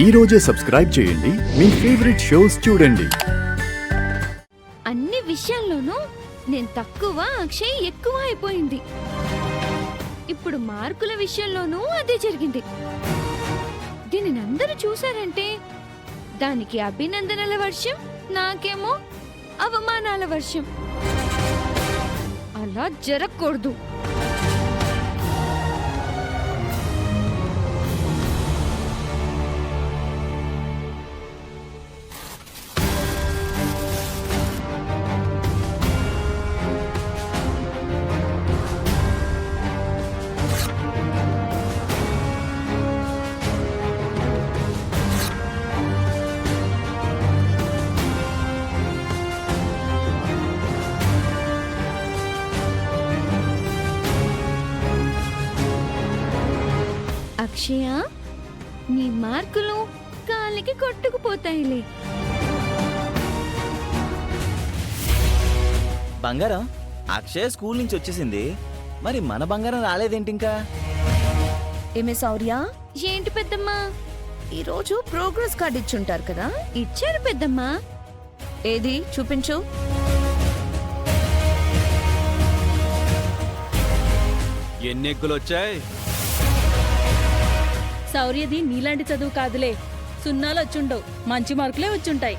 ఈ రోజే సబ్స్క్రైబ్ చేయండి, మీ ఫేవరెట్ షోస్ చూడండి. అన్ని విషయాల్లోనూ నేను తక్కువ, అక్షయ్ ఎక్కువ అయిపోయింది. ఇప్పుడు మార్కుల విషయంలోనూ అదే జరిగింది. దీనిని అందరూ చూశారంటే దానికి అభినందనల వర్షం, నాకేమో అవమానాల వర్షం. అలా జరగకూడదు. అక్షయ, నీ మార్కులు కాలికి కొట్టుకుపోతాయిలే. బంగారం, అక్షయ్ స్కూల్ నుంచి వచ్చేసింది, మరి మన బంగారం రాలేదేంటి ఇంకా? ఏమే శౌర్య, ఏంటి పెద్దమ్మా? ఈరోజు ప్రోగ్రెస్ కార్డ్ ఇచ్చుంటారు కదా, ఇచ్చారు పెద్దమ్మా. ఏది చూపించు. ఎన్ని ఎక్కులు వచ్చాయి? శౌర్యది నీలాంటి చదువు కాదులే, సున్నాలు వచ్చుండవు, మంచి మార్కులే వచ్చుంటాయి.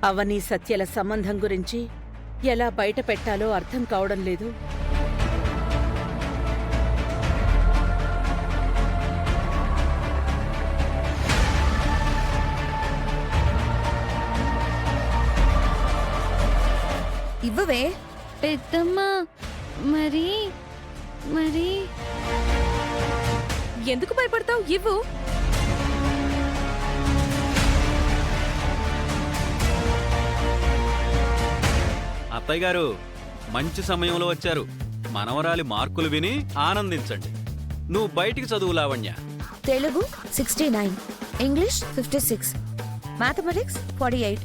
అవని సత్యల సంబంధం గురించి ఎలా బయట పెట్టాలో అర్థం కావడం లేదు. ఇవ్వవే. పెద్దమ్మా, మరి మరి ఎందుకు భయపడతావు? ఇవ్వు. అత్తయ్య గారు మంచి సమయంలో వచ్చారు. మనవరాలి మార్కులు విని ఆనందించండి. నువ్వు బయటికి చదువు Lavanya. Telugu 69, English 56, mathematics 48,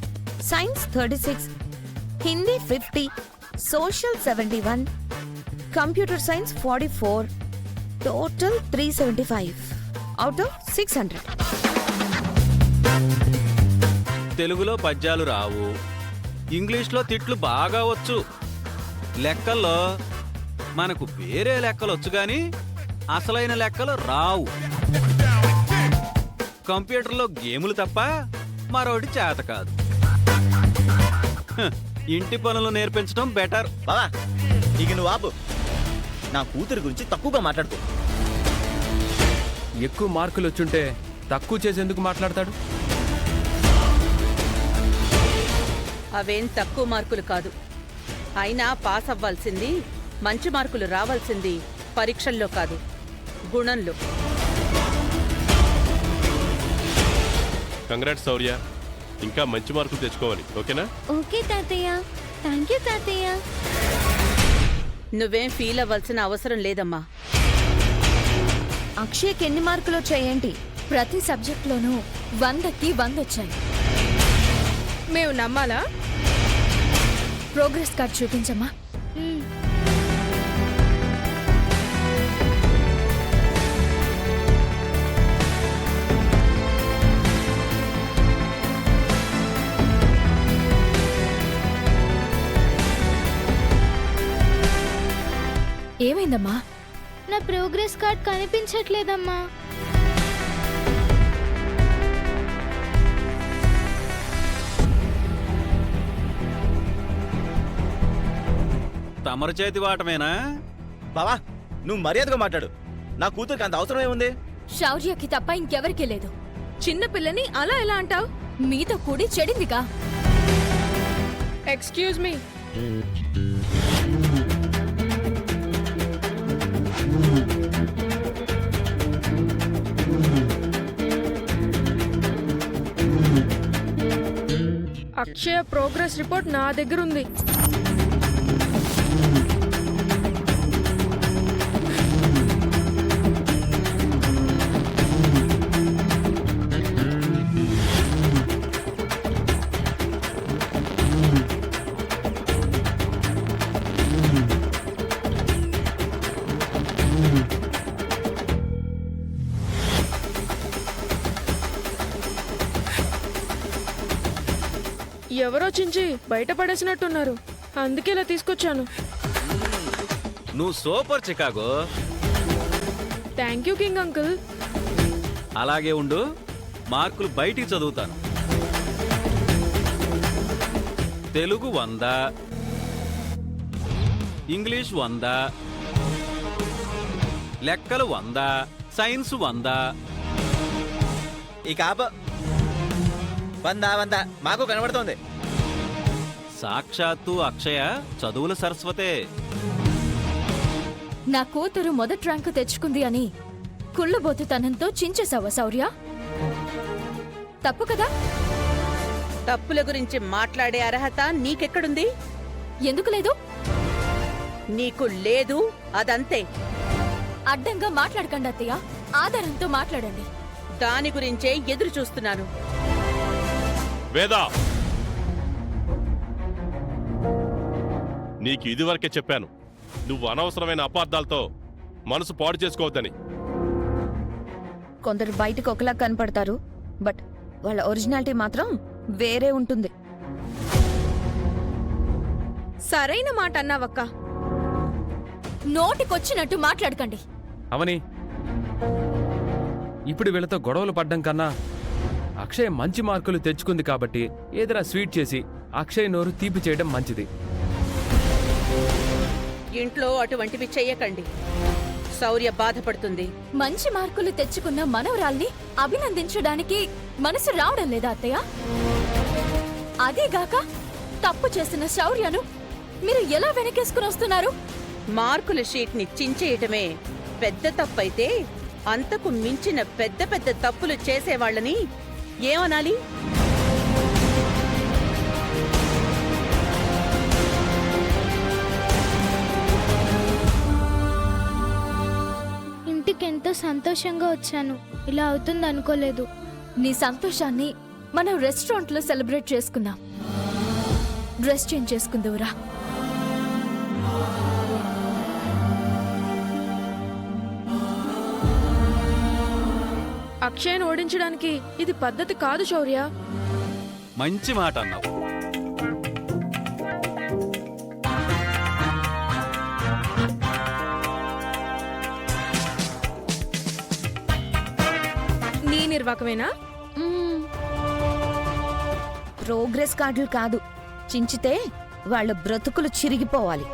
science 36, Hindi 50, social 71, computer science 44, total 375 out of 600. తెలుగులో పద్యాలు రావు, ఇంగ్లీష్లో తిట్లు బాగా వచ్చు, లెక్కల్లో మనకు వేరే లెక్కలు వచ్చు గాని అసలైన లెక్కలు రావు. కంప్యూటర్లో గేములు తప్ప మరొకటి చేత కాదు. ఇంటి పనులు నేర్పించడం బెటర్. బావా, ఇక నువ్వు ఆపు. నా కూతురు గురించి తక్కువగా మాట్లాడుకో. ఎక్కువ మార్కులు వచ్చుంటే తక్కువ చేసేందుకు మాట్లాడతాడు? అవేం తక్కువ మార్కులు కాదు. అయినా పాస్ అవ్వాల్సింది, మంచి మార్కులు రావాల్సింది పరీక్షల్లో కాదు, గుణంలో. కంగ్రాట్స్ శౌర్య, ఇంకా మంచి మార్కులు తెచ్చుకోవాలి. ఓకేనా? ఓకే తాతయ్య. థ్యాంక్ యూ తాతయ్య. నువ్వేం ఫీల్ అవ్వాల్సిన అవసరం లేదమ్మా. అక్షయ్కి ఎన్ని మార్కులు వచ్చాయేంటి? ప్రతి సబ్జెక్ట్లోనూ 100కి 100 వచ్చాయి. మేము నమ్మాలా? ప్రోగ్రెస్ కార్డ్ చూపించమ్మా. ఏమైందమ్మా? నా ప్రోగ్రెస్ కార్డ్ కనిపించట్లేదమ్మా. తమరు చేతి వాటమేనా? బావా, నువ్వు మర్యాదగా మాట్లాడు. నా కూతురికి అంత అవసరం ఏముంది? శౌర్యకి తప్ప ఇంకెవరికీ లేదు. చిన్నపిల్లని అలా ఎలా అంటావు? మీతో కూడి చెడిందిగా. Excuse me. Akshaya progress report నా దగ్గర ఉంది. ఎవరో చించి బయట పడేసినట్టున్నారు, అందుకే ఇలా తీసుకొచ్చాను. నువ్వు super Chicago. Thank you king uncle. అలాగే ఉండు, మార్కులు బయటికి చదువుతాను. తెలుగు 100, ఇంగ్లీష్ 100, లెక్కలు 100, సైన్స్ 100. ఈ కాప 100 మాకు కనబడుతోంది. సాక్షాత్తు అక్షయ చదువుల సరస్వతే. నా కూతురు మొదటి ర్యాంకు తెచ్చుకుంది అని కుళ్ళబోతుతనంతో చించేశావా శౌర్య? తప్పు కదా? తప్పుల గురించి మాట్లాడే అర్హత నీకెక్కడుంది? ఎందుకు లేదు? నీకు లేదు, అదంతే. అడ్డంగా మాట్లాడకండి అత్తయ్య, ఆధారంతో మాట్లాడండి. దాని గురించే ఎదురు చూస్తున్నాను. వేదా, నీకు ఇదివరకే చెప్పాను, నువ్వు అనవసరమైన అపార్థాలతో మనసు పాడు చేసుకోవద్దని. కొందరు బయటకు ఒకలా కనపడతారు, బట్ వాళ్ళ ఒరిజినాలిటీ మాత్రం వేరే ఉంటుంది. సరైన మాట అన్నావక్క. నోటికొచ్చినట్టు మాట్లాడకండి. అవని, ఇప్పుడు వీళ్ళతో గొడవలు పడ్డం కన్నా అక్షయ్ మంచి మార్కులు తెచ్చుకుంది కాబట్టి ఏదైనా స్వీట్ చేసి అక్షయ్ నోరు తీపి చేయడం మంచిది. ఇంట్లో అటువంటివి చెయ్యకండి, శౌర్య బాధపడుతుంది. మంచి మార్కులు తెచ్చుకున్న మనవరాల్ని అభినందించడానికి మనసు రావడం లేదా అత్తయ్య? అదేగాక తప్పు చేసిన శౌర్యను మీరు ఎలా వెనకేసుకుని వస్తున్నారు? మార్కుల షీట్ని చించేయటమే పెద్ద తప్పైతే అంతకు మించిన పెద్ద పెద్ద తప్పులు చేసేవాళ్ళని ఏమనాలి? ఇంటికెంతో సంతోషంగా వచ్చాను, ఇలా అవుతుంది అనుకోలేదు. నీ సంతోషాన్ని మనం రెస్టారెంట్లో సెలబ్రేట్ చేసుకుందాం. Dress change చేసుకుందువురా. అక్షయ్ను ఓడించడానికి ఇది పద్ధతి కాదు శౌర్య. మంచి మాట అన్నావు. నీ నిర్వాకమేనా? ప్రోగ్రెస్ కార్డులు కాదు, చించితే వాళ్ళ బ్రతుకులు చిరిగిపోవాలి.